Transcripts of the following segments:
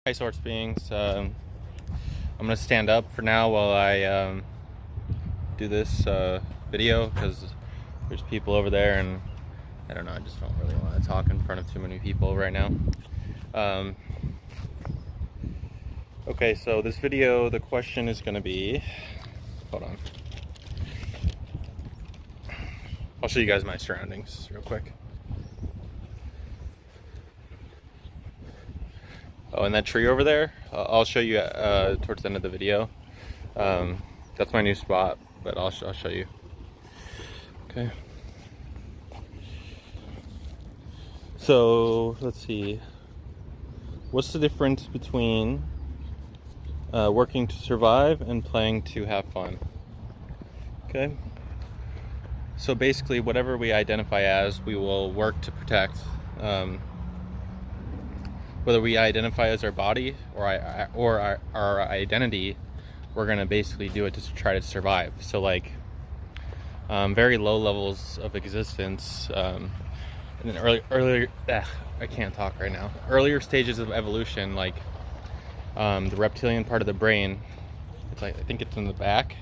Hi, Source Beings. I'm gonna stand up for now while I do this video because there's people over there, and I don't know. I just don't really want to talk in front of too many people right now. Okay, so this video, the question is gonna be. Hold on. I'll show you guys my surroundings real quick. Oh, and that tree over there, I'll show you towards the end of the video. That's my new spot, but I'll show you. Okay. So let's see. What's the difference between working to survive and playing to have fun? Okay. So basically, whatever we identify as, we will work to protect. Whether we identify as our body or our identity, we're gonna basically do it to try to survive. So like very low levels of existence, and then earlier I can't talk right now. Earlier stages of evolution, like the reptilian part of the brain, it's like I think it's in the back.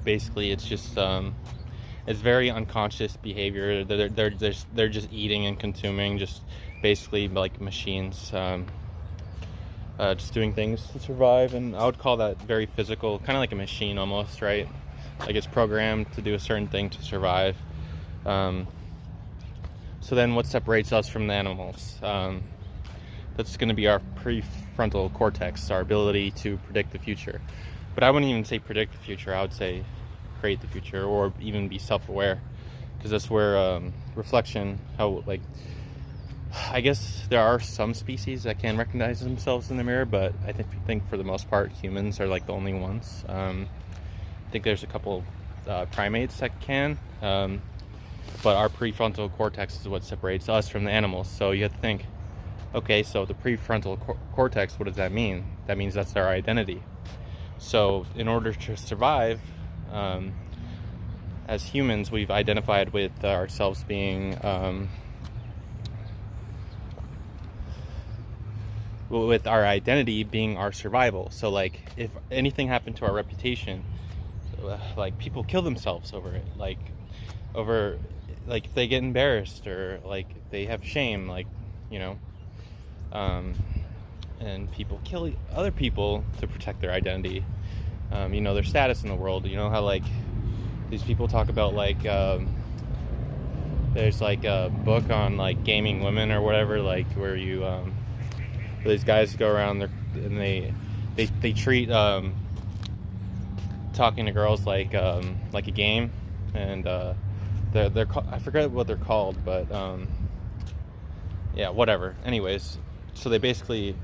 Basically, it's just it's very unconscious behavior. They're just eating and consuming, just basically like machines, just doing things to survive. And I would call that very physical, kind of like a machine almost, right? Like it's programmed to do a certain thing to survive. So then what separates us from the animals? That's going to be our prefrontal cortex, our ability to predict the future. But I wouldn't even say predict the future. I would say create the future, or even be self-aware, because that's where reflection, how, like, I guess there are some species that can recognize themselves in the mirror, but I think for the most part humans are like the only ones. I think there's a couple primates that can, but our prefrontal cortex is what separates us from the animals. So you have to think, okay, so the prefrontal cortex, what does that mean? That means that's our identity. So in order to survive, as humans, we've identified with ourselves being with our identity being our survival. So like if anything happened to our reputation, like people kill themselves over it, like if they get embarrassed, or like they have shame, like, you know, and people kill other people to protect their identity, you know, their status in the world. You know how like these people talk about like there's like a book on like gaming women or whatever, like where you these guys go around there and they treat talking to girls like a game, and they're I forget what they're called, but yeah, whatever. Anyways, so they basically,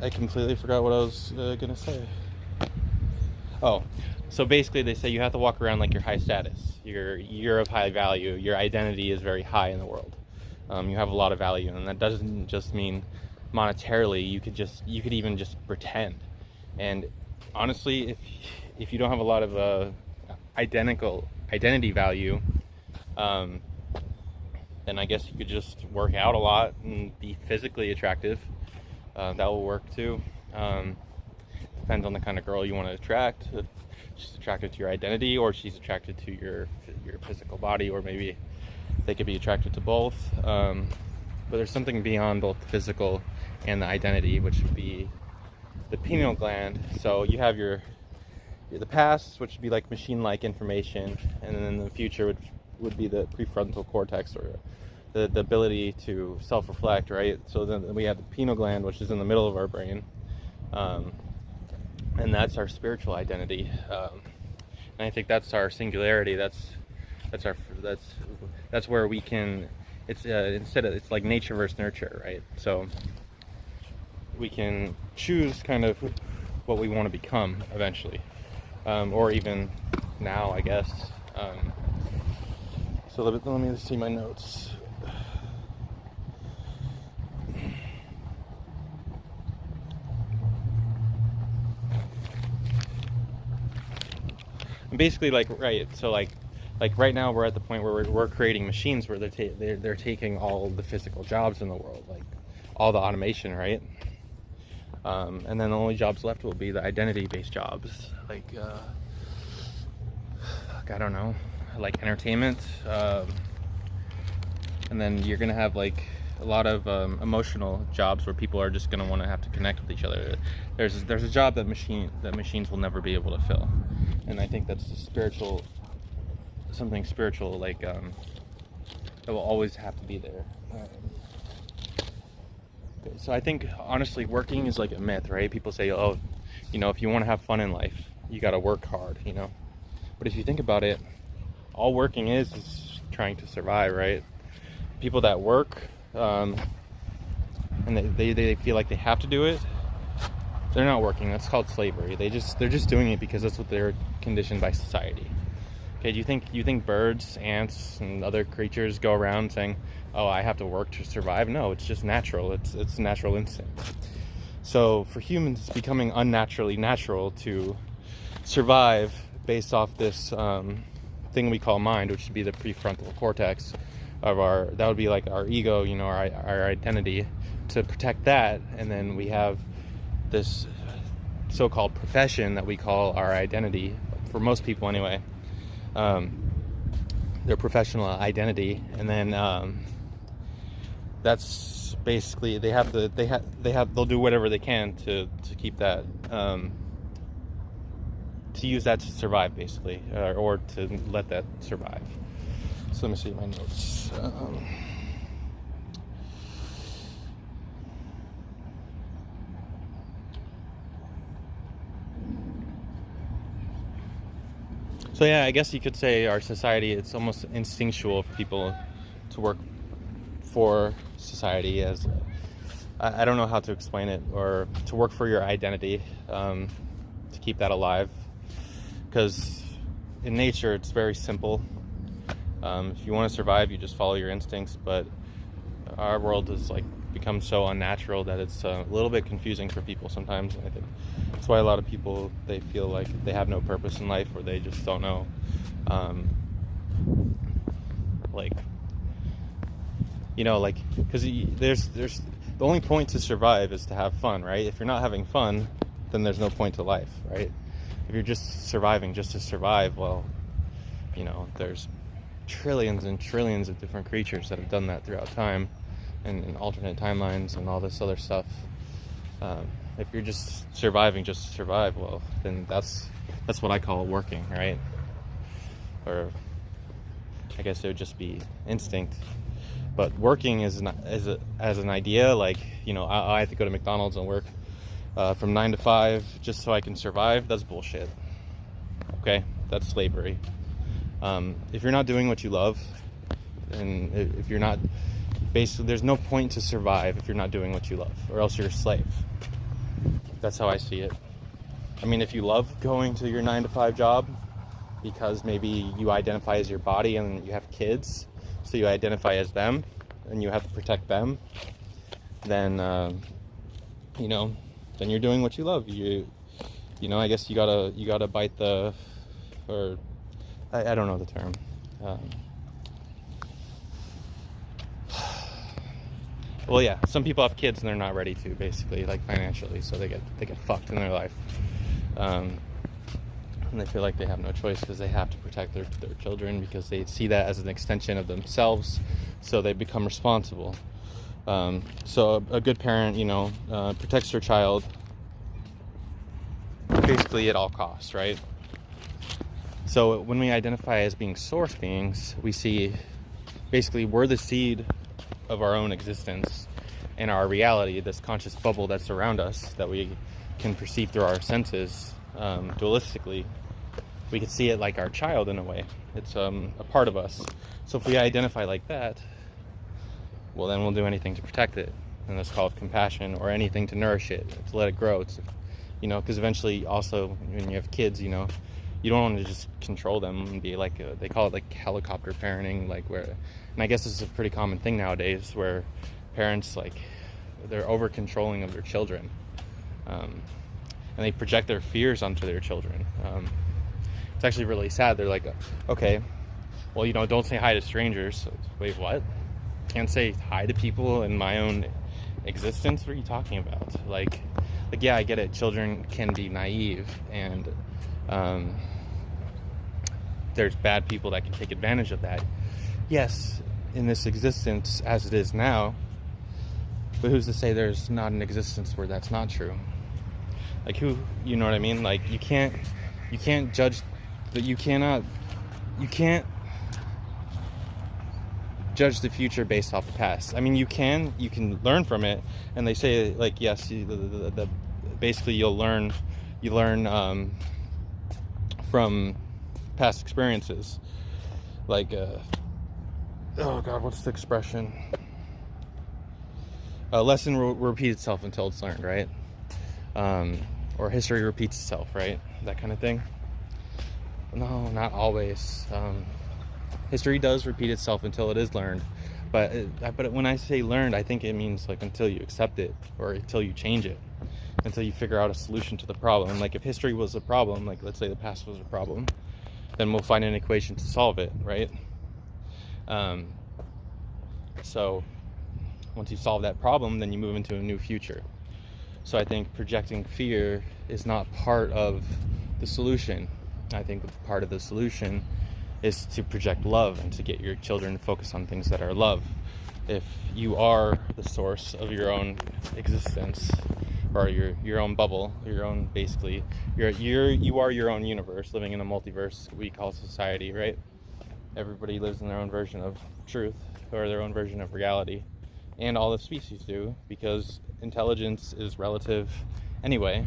I completely forgot what I was gonna say. Oh, so basically they say you have to walk around like you're high status, you're of high value, your identity is very high in the world, you have a lot of value, and that doesn't just mean monetarily. You could even just pretend. And honestly, if you don't have a lot of identity value, then I guess you could just work out a lot and be physically attractive. That will work too. Depends on the kind of girl you want to attract. If she's attracted to your identity, or she's attracted to your physical body, or maybe they could be attracted to both. But there's something beyond both the physical and the identity, which would be the pineal gland. So you have the past, which would be like machine-like information, and then the future would be the prefrontal cortex, or the ability to self-reflect, right? So then we have the pineal gland, which is in the middle of our brain, and that's our spiritual identity. And I think that's our singularity. That's where we can. It's it's like nature versus nurture, right? So we can choose kind of what we want to become eventually, or even now, I guess. So let me see my notes. And basically, like, right, so like right now we're at the point where we're creating machines where they're taking all the physical jobs in the world, like all the automation, right? And then the only jobs left will be the identity-based jobs, like I don't know, like entertainment, and then you're gonna have like a lot of emotional jobs where people are just gonna want to have to connect with each other. There's a job that machines will never be able to fill, and I think that's something spiritual, like that will always have to be there. So I think honestly, working is like a myth, right? People say, oh, if you want to have fun in life, you got to work hard, But if you think about it, all working is trying to survive, right? People that work and they feel like they have to do it, they're not working. That's called slavery. They're just doing it because that's what they're conditioned by society. Okay, do you think birds, ants, and other creatures go around saying, oh, I have to work to survive? No, it's just natural. It's natural instinct. So for humans, it's becoming unnaturally natural to survive based off this thing we call mind, which would be the prefrontal cortex of that would be like our ego, our identity, to protect that. And then we have this so-called profession that we call our identity, for most people anyway. Their professional identity, and then that's basically they'll do whatever they can to keep that, to use that to survive, basically, or to let that survive. So let me see my notes. So yeah, I guess you could say our society, it's almost instinctual for people to work for society as, I don't know how to explain it, or to work for your identity, to keep that alive. Because in nature, it's very simple. If you want to survive, you just follow your instincts, but our world has become so unnatural that it's a little bit confusing for people sometimes. And I think that's why a lot of people, they feel like they have no purpose in life, or they just don't know, because there's the only point to survive is to have fun, right? If you're not having fun, then there's no point to life, right? If you're just surviving just to survive, well, there's trillions and trillions of different creatures that have done that throughout time, and alternate timelines and all this other stuff. If you're just surviving just to survive, well, then that's what I call working, right? Or I guess it would just be instinct. But working as an idea, I have to go to McDonald's and work from 9 to 5 just so I can survive. That's bullshit. Okay, that's slavery. If you're not doing what you love, and if you're not, basically, there's no point to survive if you're not doing what you love, or else you're a slave. That's how I see it. I mean, if you love going to your 9 to 5 job because maybe you identify as your body and you have kids, so you identify as them and you have to protect them, then then you're doing what you love. I guess you gotta bite the, or I don't know the term. Well, yeah, some people have kids and they're not ready to, basically, financially, so they get fucked in their life, and they feel like they have no choice because they have to protect their children, because they see that as an extension of themselves, so they become responsible. So a good parent, protects their child basically at all costs, right? So when we identify as being source beings, we see basically we're the seed of our own existence and our reality, this conscious bubble that's around us that we can perceive through our senses, dualistically. We can see it like our child in a way. It's a part of us. So if we identify like that, well, then we'll do anything to protect it, and that's called compassion, or anything to nourish it, to let it grow. It's, because eventually, also when you have kids, you don't want to just control them and be they call it helicopter parenting, where, and I guess this is a pretty common thing nowadays, where parents they're over controlling of their children, and they project their fears onto their children. It's actually really sad. They're okay, well, don't say hi to strangers. Wait, what? Can't say hi to people in my own existence? What are you talking about? Like yeah, I get it. Children can be naive, and there's bad people that can take advantage of that. Yes, in this existence as it is now, but who's to say there's not an existence where that's not true? Like, who, you know what I mean? Like, you can't judge that. You can't judge the future based off the past. I mean, you can learn from it, and they say, like, yes, basically you learn from past experiences. Like, oh god, what's the expression? A lesson will repeat itself until it's learned, right? Or history repeats itself, right? That kind of thing. No, not always. History does repeat itself until it is learned, but when I say learned, I think it means like until you accept it, or until you change it, until you figure out a solution to the problem. Like, if history was a problem, like let's say the past was a problem, then we'll find an equation to solve it, right? So once you solve that problem, then you move into a new future. So I think projecting fear is not part of the solution. I think part of the solution is to project love and to get your children to focus on things that are love. If you are the source of your own existence, or your own bubble, your own, basically, you are your own universe living in a multiverse we call society, right? Everybody lives in their own version of truth, or their own version of reality. And all the species do, because intelligence is relative anyway.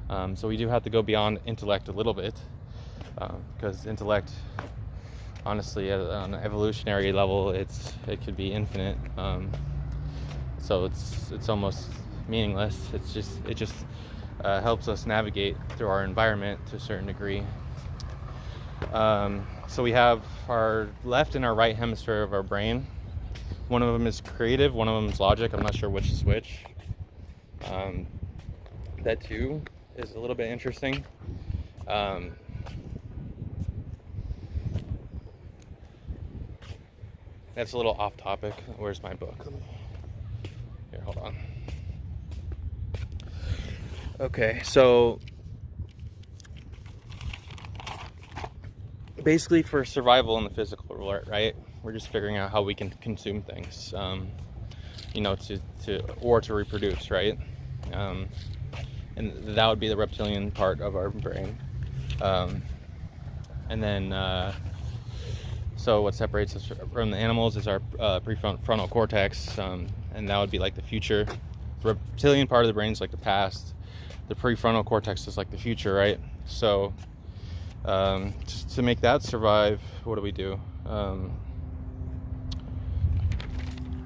So we do have to go beyond intellect a little bit, because intellect, honestly, on an evolutionary level, it could be infinite. So it's almost meaningless. It just helps us navigate through our environment to a certain degree. So we have our left and our right hemisphere of our brain. One of them is creative, one of them is logic. I'm not sure which is which. That too is a little bit interesting. That's a little off topic. Where's my book? Here, hold on. Okay, so basically for survival in the physical world, right? We're just figuring out how we can consume things, to reproduce, right? And that would be the reptilian part of our brain. And then, so what separates us from the animals is our prefrontal cortex, and that would be like the future. The reptilian part of the brain is like the past. The prefrontal cortex is like the future, right? So, to make that survive, what do?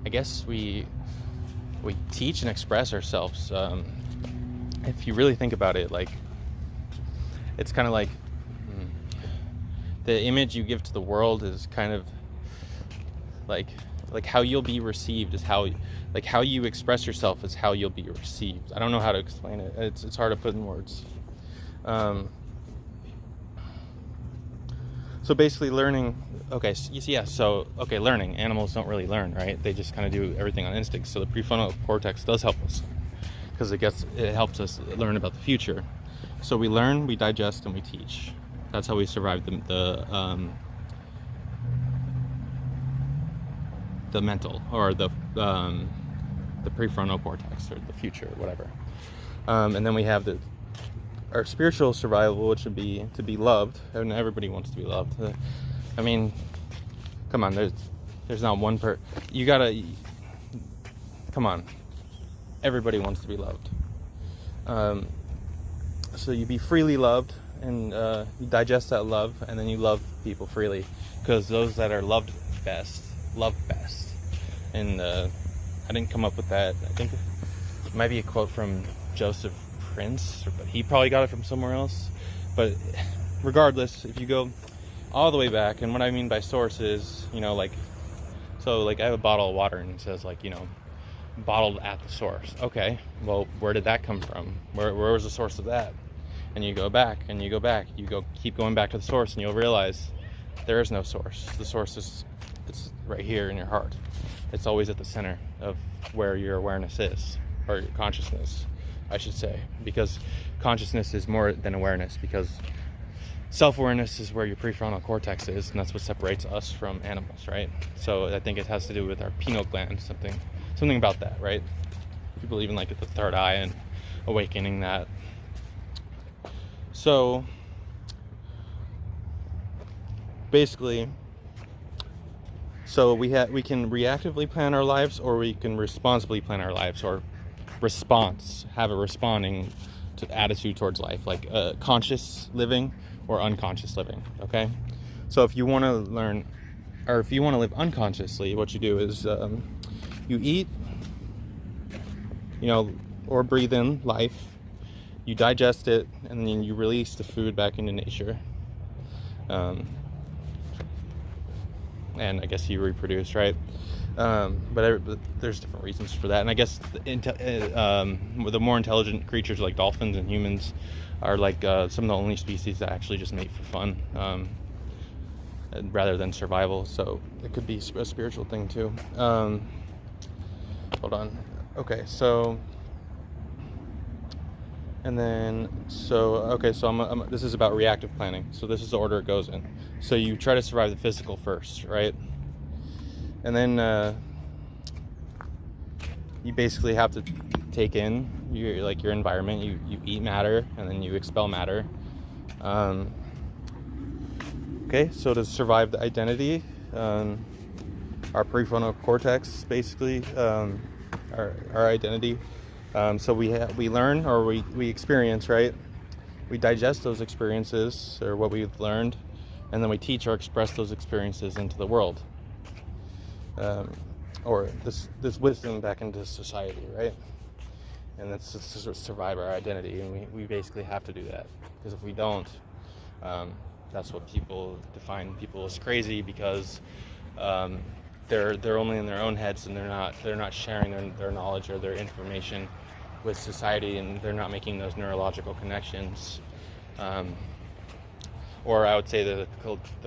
I guess we teach and express ourselves. If you really think about it, like, it's kind of like the image you give to the world is kind of like how you'll be received is how you express yourself is how you'll be received. I don't know how to explain it. It's hard to put in words. So basically learning, learning. Animals don't really learn, right? They just kind of do everything on instinct. So the prefrontal cortex does help us, because it helps us learn about the future. So we learn, we digest, and we teach. That's how we survive the mental, or the prefrontal cortex, or the future, whatever. And then we have our spiritual survival, which would be to be loved, and everybody wants to be loved. I mean, come on, there's not one come on, everybody wants to be loved. So you be freely loved, and you digest that love, and then you love people freely, because those that are loved best love best. And I didn't come up with that. I think it might be a quote from Joseph Prince, but he probably got it from somewhere else. But regardless, if you go all the way back, and what I mean by source is, I have a bottle of water, and it says, bottled at the source. Okay, well, where did that come from? Where was the source of that? And you go back, and you go back. Keep going back to the source, and you'll realize there is no source. The source it's right here in your heart. It's always at the center of where your awareness is, or your consciousness, I should say, because consciousness is more than awareness, because self-awareness is where your prefrontal cortex is, and that's what separates us from animals, right? So I think it has to do with our pineal gland, something about that, right? People believe in like the third eye and awakening that. So basically, we can reactively plan our lives, or we can responsibly plan our lives, or have a responding to attitude towards life, like conscious living or unconscious living. Okay, so if you want to learn, or if you want to live unconsciously, what you do is you eat, or breathe in life, you digest it, and then you release the food back into nature. And I guess you reproduce, right? But there's different reasons for that. And I guess the more intelligent creatures like dolphins and humans are like some of the only species that actually just mate for fun, rather than survival. So it could be a spiritual thing too. Hold on. Okay, so... And then, so this is about reactive planning. So this is the order it goes in. So you try to survive the physical first, right? And then you basically have to take in your environment. You eat matter, and then you expel matter. Okay, so to survive the identity, our prefrontal cortex, basically, our identity. So we learn, or we experience, right? We digest those experiences, or what we've learned, and then we teach or express those experiences into the world, or this wisdom back into society, right? And that's to survive our identity, and we basically have to do that, because if we don't, that's what people define people as crazy, because they're only in their own heads, and they're not sharing their knowledge or their information with society, and they're not making those neurological connections, or I would say the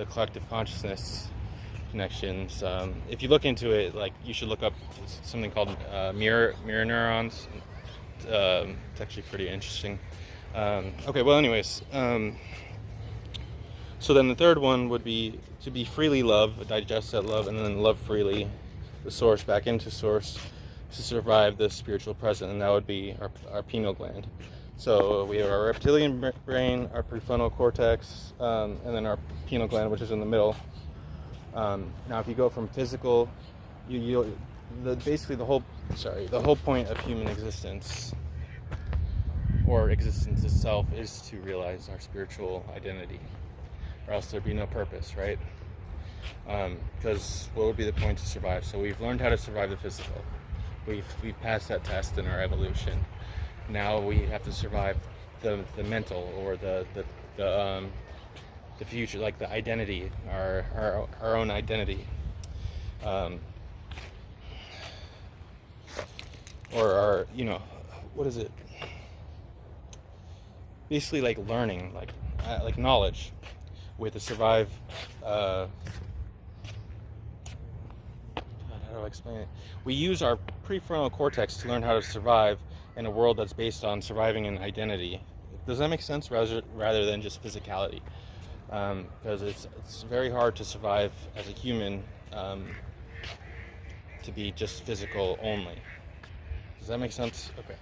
collective consciousness connections. If you look into it, like, you should look up something called mirror neurons. It's actually pretty interesting. Okay, well, anyways, so then the third one would be to be freely love, digest that love, and then love freely the source back into source to survive the spiritual present, and that would be our pineal gland. So we have our reptilian brain, our prefrontal cortex, and then our pineal gland, which is in the middle. Now, if you go from physical, basically the whole point of human existence, or existence itself, is to realize our spiritual identity, or else there'd be no purpose, right? Because what would be the point to survive? So we've learned how to survive the physical. We've passed that test in our evolution. Now we have to survive the mental, or the future, like the identity, our own identity, or our, what is it? Basically, like learning, like knowledge. We have to survive. How do I explain it? We use our prefrontal cortex to learn how to survive in a world that's based on surviving an identity. Does that make sense? Rather than just physicality, because it's very hard to survive as a human, to be just physical only. Does that make sense? Okay.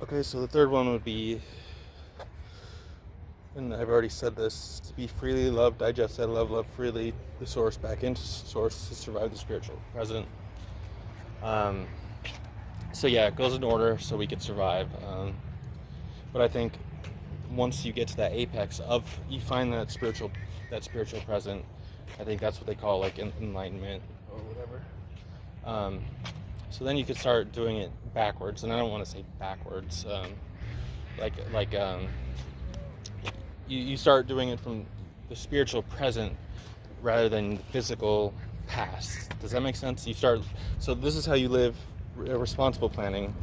Okay, so the third one would be, and I've already said this, to be freely loved, digest that love freely the source back into source to survive the spiritual present. So yeah, it goes in order so we could survive. But I think once you get to that apex of, you find that spiritual present, I think that's what they call like enlightenment or whatever. So then you could start doing it backwards, and I don't want to say backwards, you start doing it from the spiritual present rather than the physical past. Does that make sense? So this is how you live responsible planning,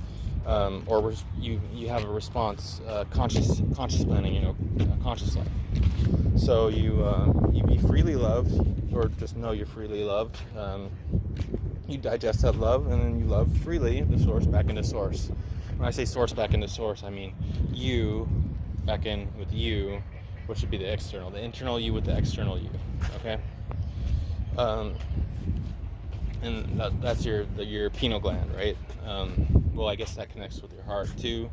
or you have a response, conscious planning, a conscious life. So you be freely loved, or just know you're freely loved. You digest that love, and then you love freely the source back into source. When I say source back into source, I mean you back in with you, which would be the external, the internal you with the external you. Okay. And that's your pineal gland, right? Well, I guess that connects with your heart too.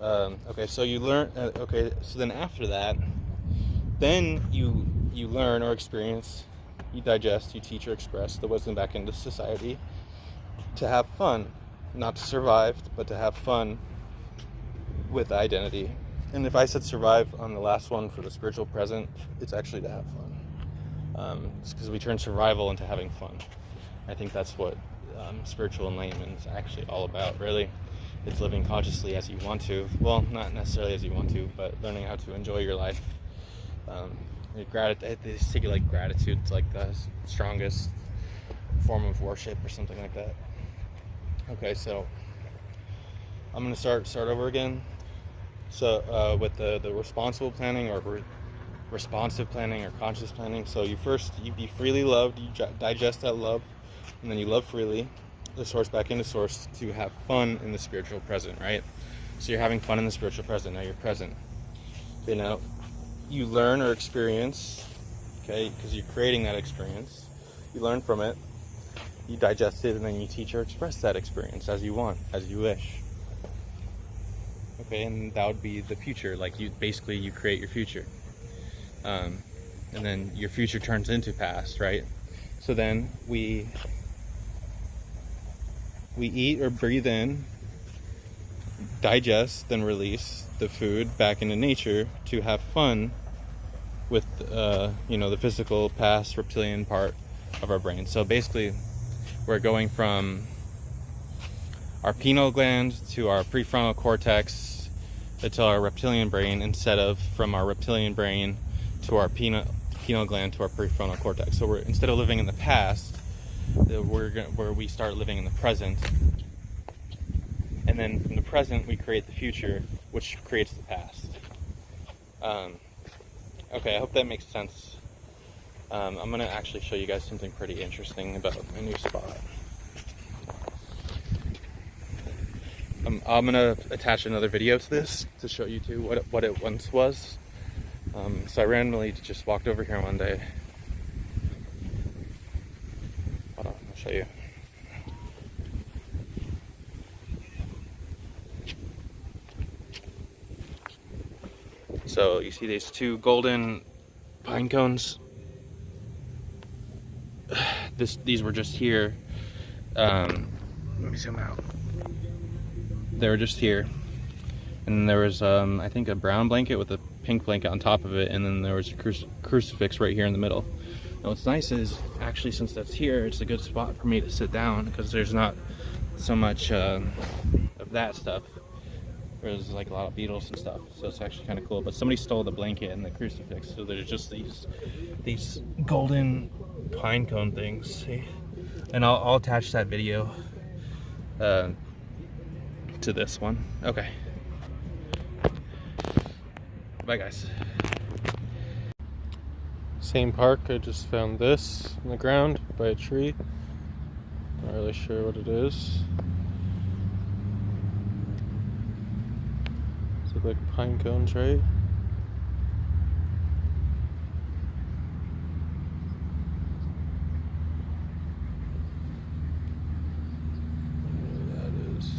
Okay, so you learn. Okay, so then after that, then you learn or experience, you digest, you teach or express the wisdom back into society to have fun, not to survive, but to have fun with identity. And if I said survive on the last one for the spiritual present, it's actually to have fun. It's because we turn survival into having fun. I think that's what spiritual enlightenment is actually all about, really. It's living consciously as you want to. Well, not necessarily as you want to, but learning how to enjoy your life. They say like gratitude's like the strongest form of worship or something like that. Okay, so I'm gonna start over again. So with the responsible planning or responsive planning or conscious planning. So you be freely loved, you digest that love, and then you love freely the source back into source to have fun in the spiritual present, right? So you're having fun in the spiritual present. Now you're present. Okay, now you learn or experience, okay, because you're creating that experience. You learn from it, you digest it, and then you teach or express that experience as you want, as you wish. Okay, and that would be the future. Like you create your future, and then your future turns into past, right? So then we eat or breathe in, digest, then release the food back into nature to have fun with the physical past reptilian part of our brain. So basically we're going from our pineal gland to our prefrontal cortex to our reptilian brain, instead of from our reptilian brain to our pineal gland to our prefrontal cortex. So instead of living in the past, where we start living in the present, and then from the present we create the future, which creates the past. Okay, I hope that makes sense. I'm going to actually show you guys something pretty interesting about my new spot. I'm going to attach another video to this to show you too what it once was. So I randomly just walked over here one day. Hold on, I'll show you. So you see these two golden pine cones? These were just here. Let me zoom out. They were just here. And there was, I think, a brown blanket with a pink blanket on top of it, and then there was a crucifix right here in the middle. Now what's nice is, actually, since that's here, it's a good spot for me to sit down, because there's not so much of that stuff. There's like a lot of beetles and stuff, so it's actually kind of cool. But somebody stole the blanket and the crucifix, so there's just these golden pine cone things. See? And I'll attach that video to this one. Okay. Bye, guys. Same park. I just found this on the ground by a tree. Not really sure what it is. Look like pine cones, right? There that is.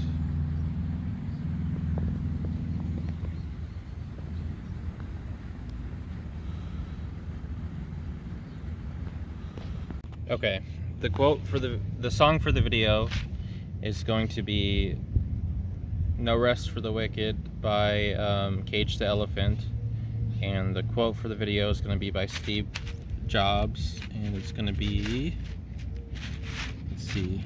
Okay, the quote for the song for the video is going to be "No Rest for the Wicked" by Cage the Elephant, and the quote for the video is going to be by Steve Jobs, and it's going to be, let's see,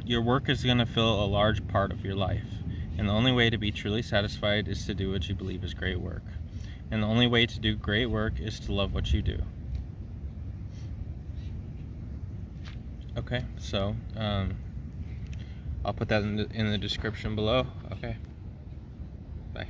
your work is going to fill a large part of your life, and the only way to be truly satisfied is to do what you believe is great work, and the only way to do great work is to love what you do. Okay, so I'll put that in the description below. Okay, bye.